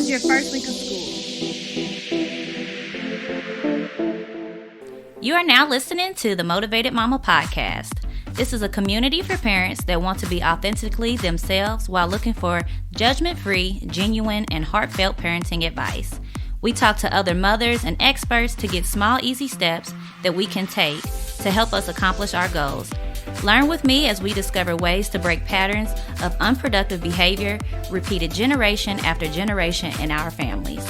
was your first week of school? You are now listening to the Motivated Mama podcast. This is a community for parents that want to be authentically themselves while looking for judgment-free, genuine, and heartfelt parenting advice. We talk to other mothers and experts to get small, easy steps that we can take to help us accomplish our goals. Learn with me as we discover ways to break patterns of unproductive behavior repeated generation after generation in our families.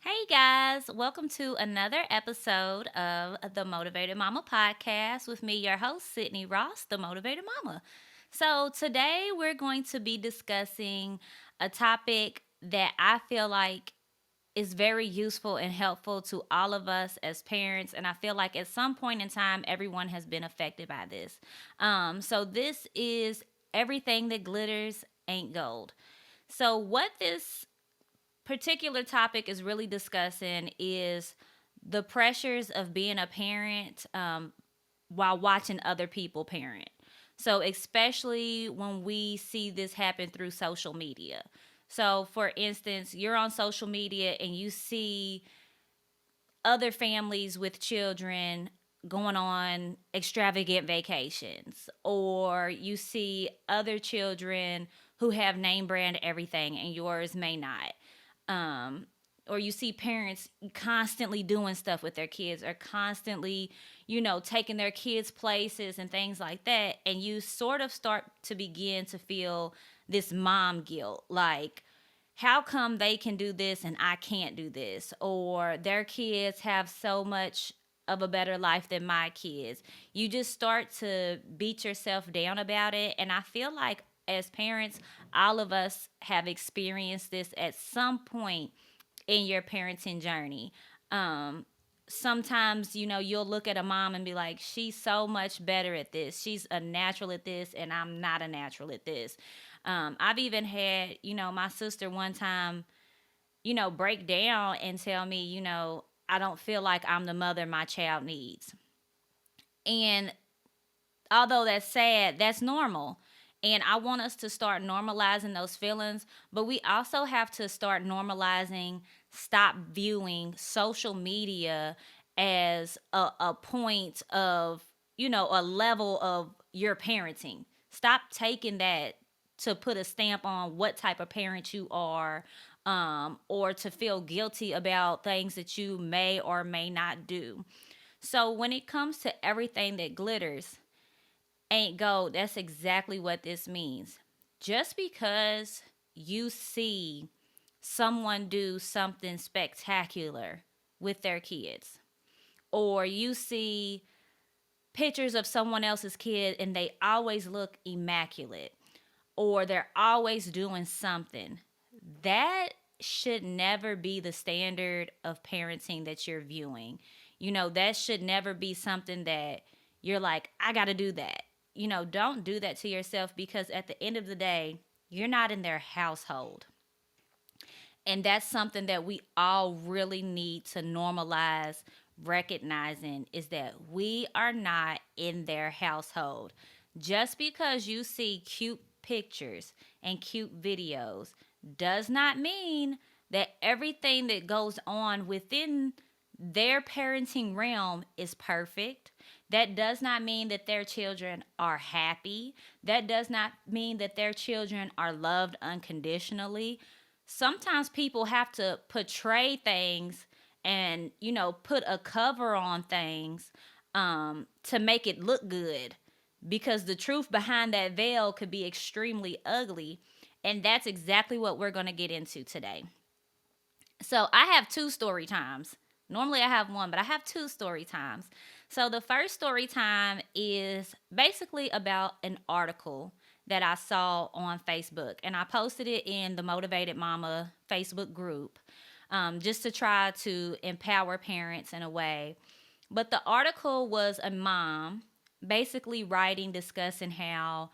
Hey guys, welcome to another episode of the Motivated Mama podcast with me, your host, Sydney Ross, the Motivated Mama. So today we're going to be discussing a topic that I feel like is very useful and helpful to all of us as parents, and I feel like at some point in time everyone has been affected by this. So this is everything that glitters ain't gold. So what this particular topic is really discussing is the pressures of being a parent while watching other people parent. So especially when we see this happen through social media. So for instance, you're on social media and you see other families with children going on extravagant vacations, or you see other children who have name brand everything and yours may not. Um, or you see parents constantly doing stuff with their kids, or constantly, taking their kids places and things like that. And you sort of start to begin to feel this mom guilt. Like, how come they can do this and I can't do this? Or their kids have so much of a better life than my kids. You just start to beat yourself down about it. And I feel like as parents, all of us have experienced this at some point in your parenting journey. Sometimes, you'll look at a mom and be like, she's so much better at this. She's a natural at this, and I'm not a natural at this. I've even had, my sister one time, break down and tell me, I don't feel like I'm the mother my child needs. And although that's sad, that's normal. And I want us to start normalizing those feelings, but we also have to start normalizing, stop viewing social media as a point of, a level of your parenting. Stop taking that to put a stamp on what type of parent you are, or to feel guilty about things that you may or may not do. So when it comes to everything that glitters ain't gold, that's exactly what this means. Just because you see someone do something spectacular with their kids, or you see pictures of someone else's kid and they always look immaculate, or they're always doing something, that should never be the standard of parenting that you're viewing. That should never be something that you're like, I got to do that. Don't do that to yourself, because at the end of the day, you're not in their household. And that's something that we all really need to normalize recognizing, is that we are not in their household. Just because you see cute pictures and cute videos does not mean that everything that goes on within their parenting realm is perfect. That does not mean that their children are happy. That does not mean that their children are loved unconditionally. Sometimes people have to portray things and, put a cover on things to make it look good, because the truth behind that veil could be extremely ugly. And that's exactly what we're going to get into today. So I have two story times. Normally I have one, but I have two story times. So the first story time is basically about an article that I saw on Facebook, and I posted it in the Motivated Mama Facebook group, just to try to empower parents in a way. But the article was a mom basically writing, discussing how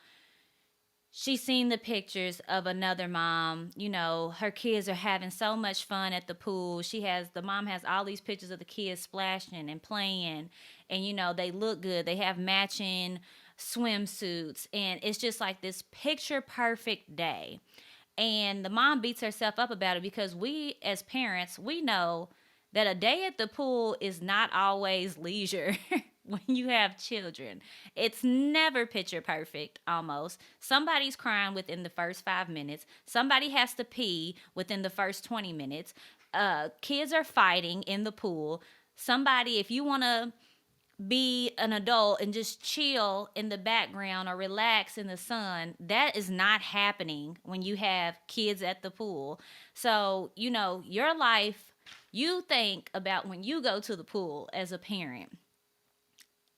she's seen the pictures of another mom. You know, her kids are having so much fun at the pool. The mom has all these pictures of the kids splashing and playing, and you know, they look good. They have matching swimsuits, and it's just like this picture perfect day. And the mom beats herself up about it because we, as parents, we know that a day at the pool is not always leisure when you have children. It's never picture perfect, almost. Somebody's crying within the first 5 minutes, somebody has to pee within the first 20 minutes. Kids are fighting in the pool. Somebody, if you want to be an adult and just chill in the background or relax in the sun. That is not happening when you have kids at the pool. So, you know, your life, you think about when you go to the pool as a parent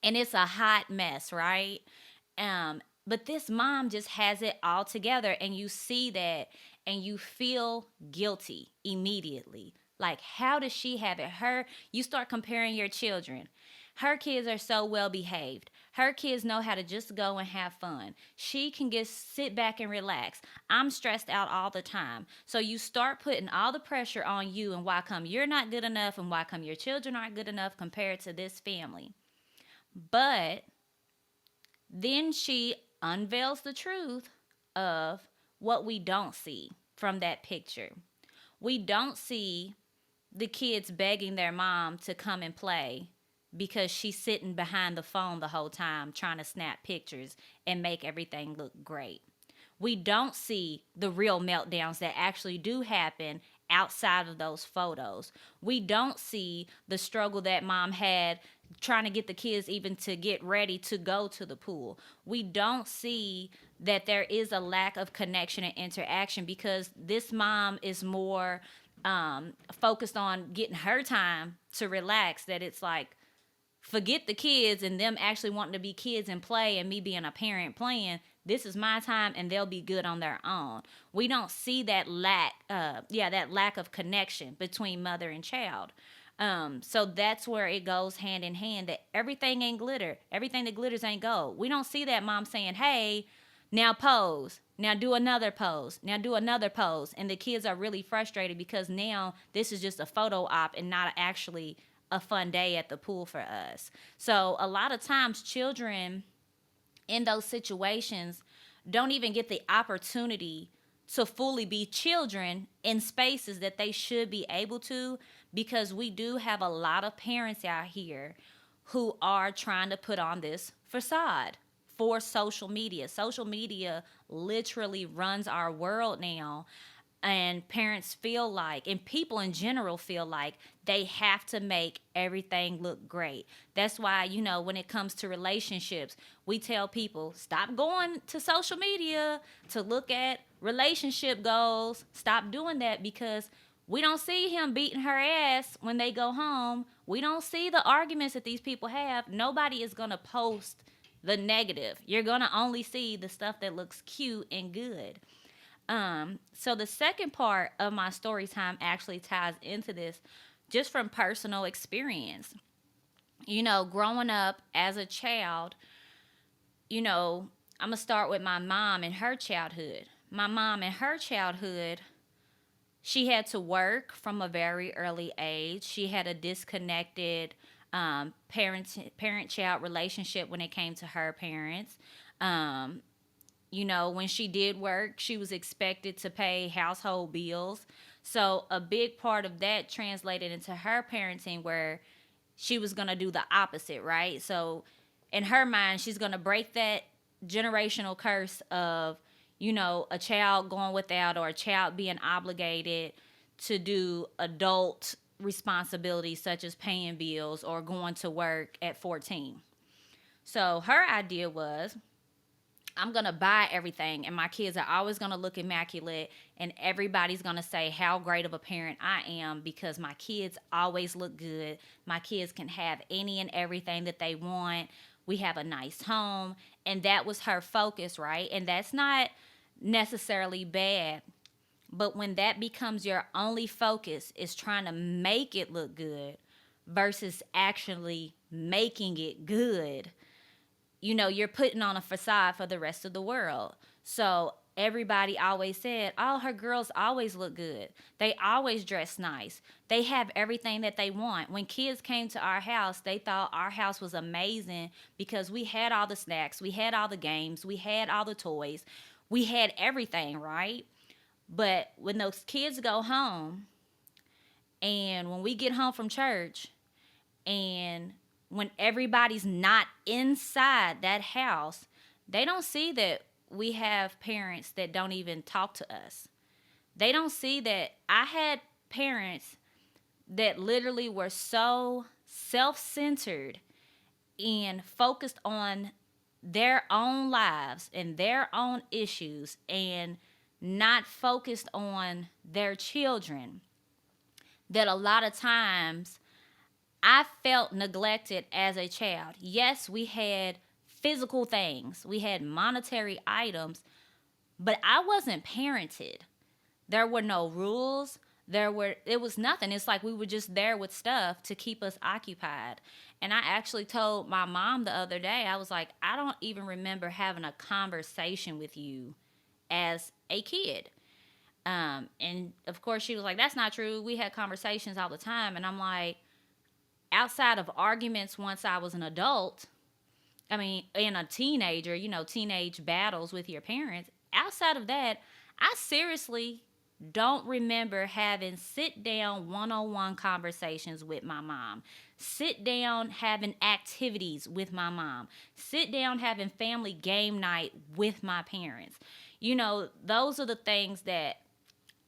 and it's a hot mess, right? But this mom just has it all together, and you see that and you feel guilty immediately. Like, how does she have it? You start comparing your children. Her kids are so well behaved. Her kids know how to just go and have fun. She can just sit back and relax. I'm stressed out all the time. So you start putting all the pressure on you, and why come you're not good enough, and why come your children aren't good enough compared to this family. But then she unveils the truth of what we don't see from that picture. We don't see the kids begging their mom to come and play because she's sitting behind the phone the whole time trying to snap pictures and make everything look great. We don't see the real meltdowns that actually do happen outside of those photos. We don't see the struggle that mom had trying to get the kids even to get ready to go to the pool. We don't see that there is a lack of connection and interaction because this mom is more focused on getting her time to relax, that it's like, forget the kids and them actually wanting to be kids and play and me being a parent playing. This is my time and they'll be good on their own. We don't see that lack of connection between mother and child. So that's where it goes hand in hand, that everything ain't glitter. Everything that glitters ain't gold. We don't see that mom saying, hey, now pose. Now do another pose. Now do another pose. And the kids are really frustrated because now this is just a photo op and not actually a fun day at the pool for us. So a lot of times children in those situations don't even get the opportunity to fully be children in spaces that they should be able to, because we do have a lot of parents out here who are trying to put on this facade for social media. Social media literally runs our world now. And parents feel like, and people in general feel like, they have to make everything look great. That's why, you know, when it comes to relationships, we tell people, stop going to social media to look at relationship goals. Stop doing that, because we don't see him beating her ass when they go home. We don't see the arguments that these people have. Nobody is going to post the negative. You're going to only see the stuff that looks cute and good. So the second part of my story time actually ties into this just from personal experience. You know, growing up as a child, you know, I'm going to start with my mom and her childhood. My mom in her childhood, she had to work from a very early age. She had a disconnected parent-child relationship when it came to her parents. You know, when she did work, she was expected to pay household bills. So a big part of that translated into her parenting, where she was going to do the opposite, right? So in her mind, she's going to break that generational curse of, you know, a child going without, or a child being obligated to do adult responsibilities such as paying bills or going to work at 14. So her idea was, I'm going to buy everything, and my kids are always going to look immaculate, and everybody's going to say how great of a parent I am because my kids always look good. My kids can have any and everything that they want. We have a nice home. And that was her focus, right? And that's not necessarily bad. But when that becomes your only focus, is trying to make it look good versus actually making it good, you know, you're putting on a facade for the rest of the world. So everybody always said, oh, her girls always look good. They always dress nice. They have everything that they want. When kids came to our house, they thought our house was amazing because we had all the snacks, we had all the games, we had all the toys, we had everything, right? But when those kids go home, and when we get home from church, and when everybody's not inside that house, they don't see that we have parents that don't even talk to us. They don't see that I had parents that literally were so self centered and focused on their own lives and their own issues and not focused on their children, that a lot of times I felt neglected as a child. Yes, we had physical things, we had monetary items, but I wasn't parented. There were no rules. It was nothing. It's like we were just there with stuff to keep us occupied. And I actually told my mom the other day, I was like, I don't even remember having a conversation with you as a kid. And of course she was like, that's not true. We had conversations all the time. And I'm like, outside of arguments once I was an adult, I mean, and a teenager, teenage battles with your parents, outside of that, I seriously don't remember having sit down one-on-one conversations with my mom, sit down having activities with my mom, sit down having family game night with my parents. Those are the things that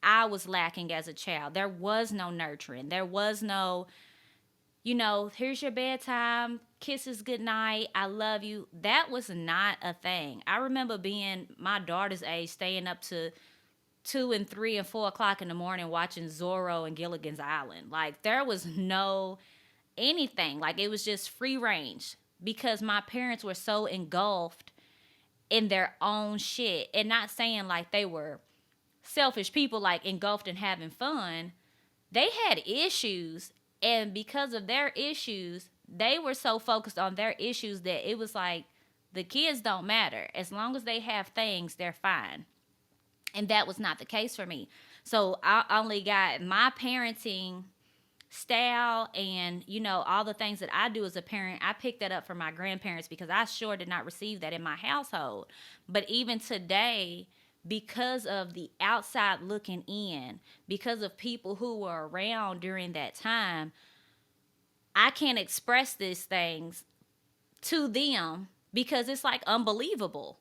I was lacking as a child. There was no nurturing. There was no, here's your bedtime, kisses goodnight, I love you. That was not a thing. I remember being my daughter's age, staying up to 2 and 3 and 4 o'clock in the morning watching Zorro and Gilligan's Island. Like, there was no anything. Like, it was just free range because my parents were so engulfed in their own shit. And not saying like they were selfish people, like engulfed in having fun. They had issues, and because of their issues, they were so focused on their issues that it was like the kids don't matter. As long as they have things, they're fine. And that was not the case for me. So I only got my parenting style and, all the things that I do as a parent. I picked that up from my grandparents because I sure did not receive that in my household. But even today, because of the outside looking in, because of people who were around during that time, I can't express these things to them because it's like unbelievable.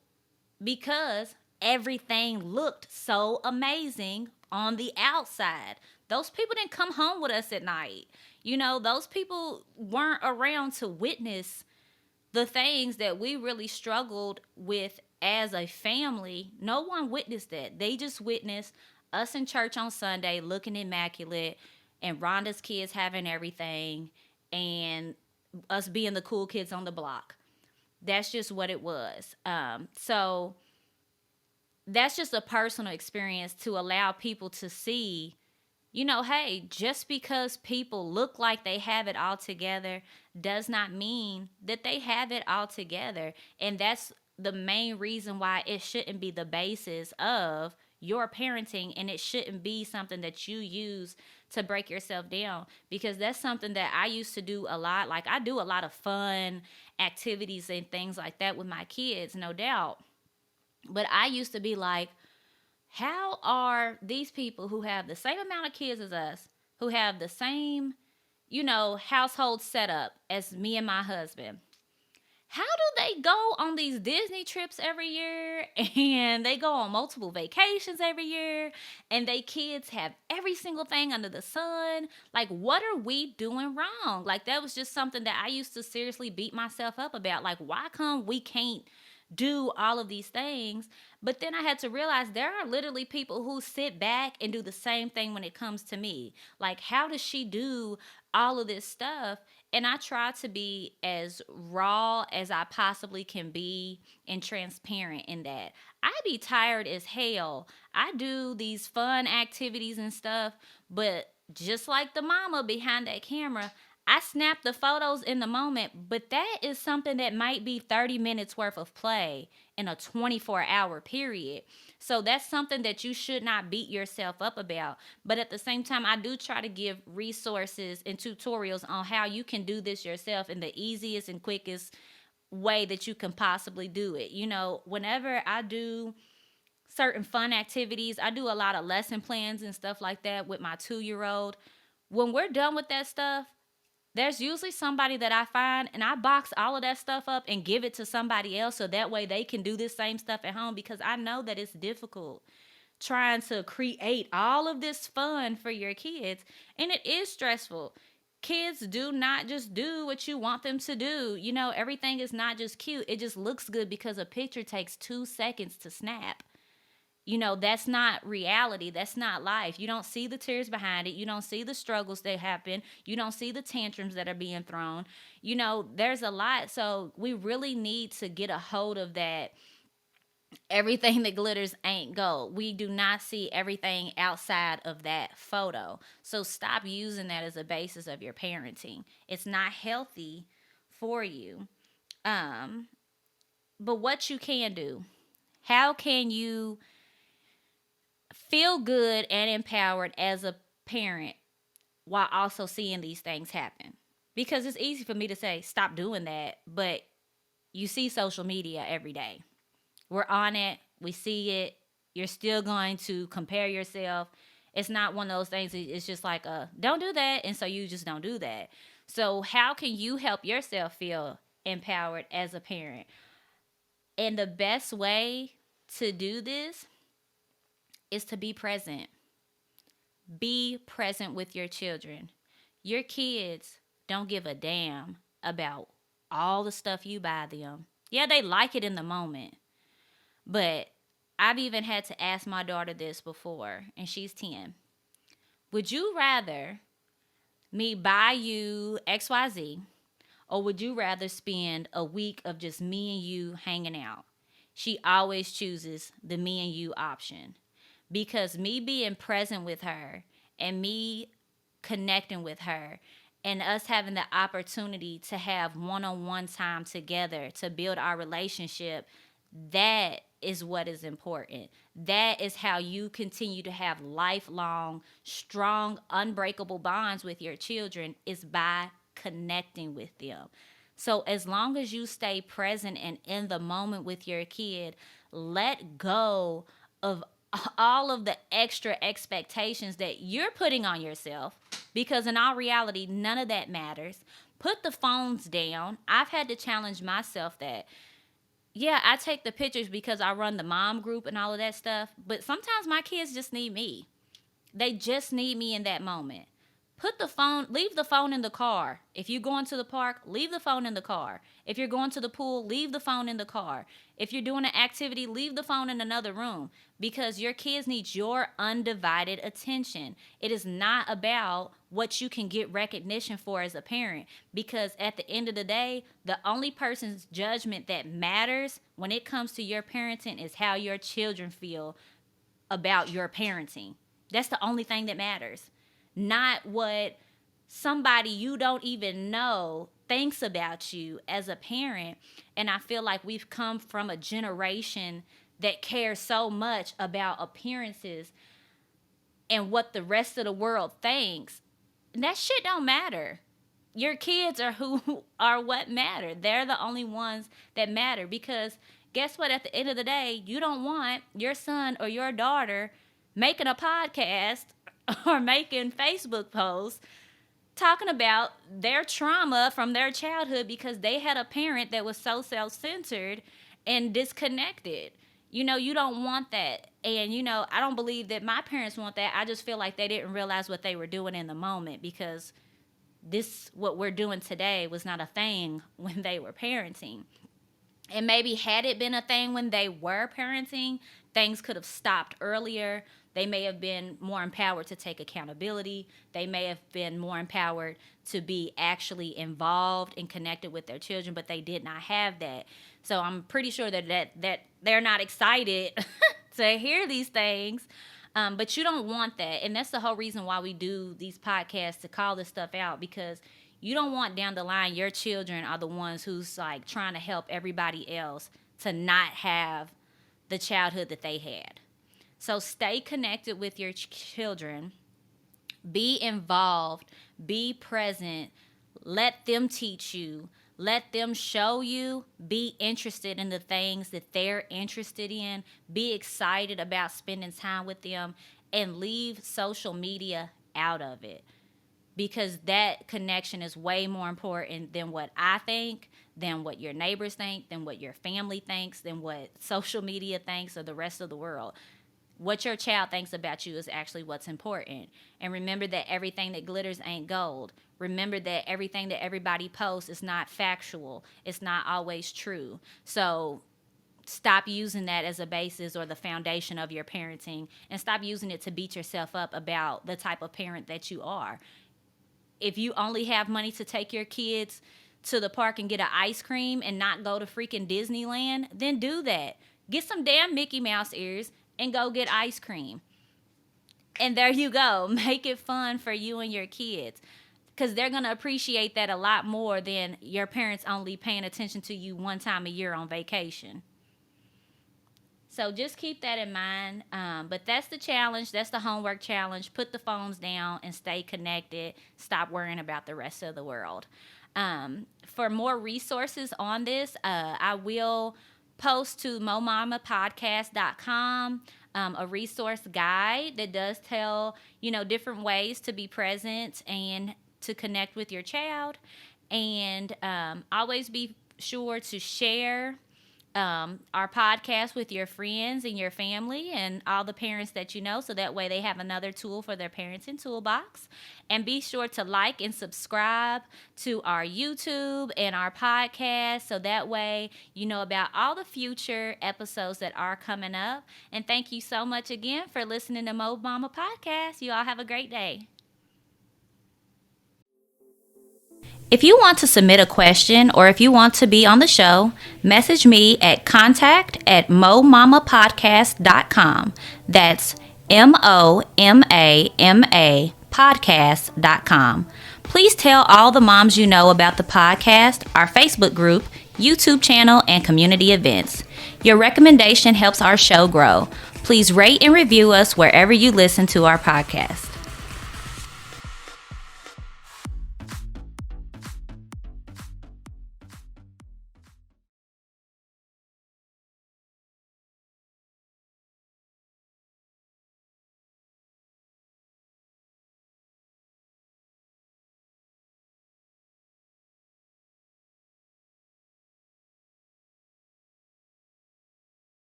Because everything looked so amazing on the outside. Those people didn't come home with us at night. Those people weren't around to witness the things that we really struggled with as a family. No one witnessed that. They just witnessed us in church on Sunday looking immaculate and Rhonda's kids having everything and us being the cool kids on the block. That's just what it was. So that's just a personal experience to allow people to see, hey, just because people look like they have it all together does not mean that they have it all together. And that's the main reason why it shouldn't be the basis of your parenting, and it shouldn't be something that you use to break yourself down, because that's something that I used to do a lot. Like, I do a lot of fun activities and things like that with my kids, no doubt. But I used to be like, how are these people who have the same amount of kids as us, who have the same, household setup as me and my husband, how do they go on these Disney trips every year and they go on multiple vacations every year and they kids have every single thing under the sun? Like, what are we doing wrong? Like, that was just something that I used to seriously beat myself up about. Like, why come we can't do all of these things? But then I had to realize there are literally people who sit back and do the same thing when it comes to me. Like, how does she do all of this stuff? And I try to be as raw as I possibly can be and transparent in that. I be tired as hell. I do these fun activities and stuff, but just like the mama behind that camera, I snap the photos in the moment, but that is something that might be 30 minutes worth of play in a 24-hour period. So that's something that you should not beat yourself up about. But at the same time, I do try to give resources and tutorials on how you can do this yourself in the easiest and quickest way that you can possibly do it. Whenever I do certain fun activities, I do a lot of lesson plans and stuff like that with my 2-year-old. When we're done with that stuff, there's usually somebody that I find, and I box all of that stuff up and give it to somebody else so that way they can do this same stuff at home, because I know that it's difficult trying to create all of this fun for your kids, and it is stressful. Kids do not just do what you want them to do. Everything is not just cute. It just looks good because a picture takes 2 seconds to snap. That's not reality. That's not life. You don't see the tears behind it. You don't see the struggles that happen. You don't see the tantrums that are being thrown. There's a lot. So we really need to get a hold of that. Everything that glitters ain't gold. We do not see everything outside of that photo. So stop using that as a basis of your parenting. It's not healthy for you. But what you can do, how can you feel good and empowered as a parent while also seeing these things happen? Because it's easy for me to say, stop doing that, but you see social media every day. We're on it. We see it. You're still going to compare yourself. It's not one of those things. It's just like, don't do that. And so you just don't do that. So how can you help yourself feel empowered as a parent? And the best way to do this is to be present. Be present with your children. Your kids don't give a damn about all the stuff you buy them. Yeah, they like it in the moment. But I've even had to ask my daughter this before, and she's 10. Would you rather me buy you XYZ, or would you rather spend a week of just me and you hanging out? She always chooses the me and you option, because me being present with her and me connecting with her and us having the opportunity to have one-on-one time together to build our relationship, that is what is important. That is how you continue to have lifelong, strong, unbreakable bonds with your children, is by connecting with them. So as long as you stay present and in the moment with your kid, let go of all of the extra expectations that you're putting on yourself, because in all reality, none of that matters. Put the phones down. I've had to challenge myself that, yeah, I take the pictures because I run the mom group and all of that stuff, but sometimes my kids just need me. They just need me in that moment. Leave the phone in the car. If you're going to the park, leave the phone in the car. If you're going to the pool, leave the phone in the car. If you're doing an activity, leave the phone in another room, because your kids need your undivided attention. It is not about what you can get recognition for as a parent, because at the end of the day, the only person's judgment that matters when it comes to your parenting is how your children feel about your parenting. That's the only thing that matters. Not what somebody you don't even know thinks about you as a parent. And I feel like we've come from a generation that cares so much about appearances and what the rest of the world thinks. And that shit don't matter. Your kids are who are what matter. They're the only ones that matter, because guess what? At the end of the day, you don't want your son or your daughter making a podcast or making Facebook posts talking about their trauma from their childhood because they had a parent that was so self-centered and disconnected. You don't want that. And, I don't believe that my parents want that. I just feel like they didn't realize what they were doing in the moment, because what we're doing today was not a thing when they were parenting. And maybe had it been a thing when they were parenting, things could have stopped earlier. They may have been more empowered to take accountability. They may have been more empowered to be actually involved and connected with their children, but they did not have that. So I'm pretty sure that they're not excited to hear these things. But you don't want that. And that's the whole reason why we do these podcasts, to call this stuff out, because you don't want down the line your children are the ones who's like trying to help everybody else to not have the childhood that they had. So stay connected with your children, be involved, be present, let them teach you, let them show you, be interested in the things that they're interested in, be excited about spending time with them, and leave social media out of it, because that connection is way more important than what I think, than what your neighbors think, than what your family thinks, than what social media thinks, or the rest of the world. What your child thinks about you is actually what's important. And remember that everything that glitters ain't gold. Remember that everything that everybody posts is not factual. It's not always true. So stop using that as a basis or the foundation of your parenting, and stop using it to beat yourself up about the type of parent that you are. If you only have money to take your kids to the park and get an ice cream and not go to freaking Disneyland, then do that. Get some damn Mickey Mouse ears and go get ice cream. And there you go. Make it fun for you and your kids, because they're going to appreciate that a lot more than your parents only paying attention to you one time a year on vacation. So just keep that in mind. But that's the challenge. That's the homework challenge. Put the phones down and stay connected. Stop worrying about the rest of the world. For more resources on this, I will post to momamapodcast.com a resource guide that does tell, different ways to be present and to connect with your child. And always be sure to share our podcast with your friends and your family and all the parents that you know, so that way they have another tool for their parenting toolbox. And be sure to like and subscribe to our YouTube and our podcast, so that way you know about all the future episodes that are coming up. And thank you so much again for listening to Mo Mama Podcast. You all have a great day. If you want to submit a question, or if you want to be on the show, message me at contact@momamapodcast.com. That's MOMAMA podcast.com. Please tell all the moms you know about the podcast, our Facebook group, YouTube channel, and community events. Your recommendation helps our show grow. Please rate and review us wherever you listen to our podcast.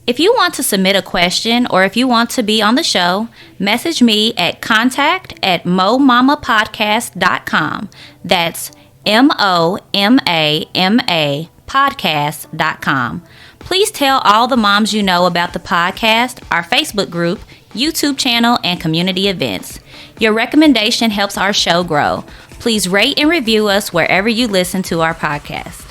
If you want to submit a question or if you want to be on the show, message me at contact@momamapodcast.com. That's MOMAMA podcast.com. Please tell all the moms you know about the podcast, our Facebook group, YouTube channel, and community events. Your recommendation helps our show grow. Please rate and review us wherever you listen to our podcast.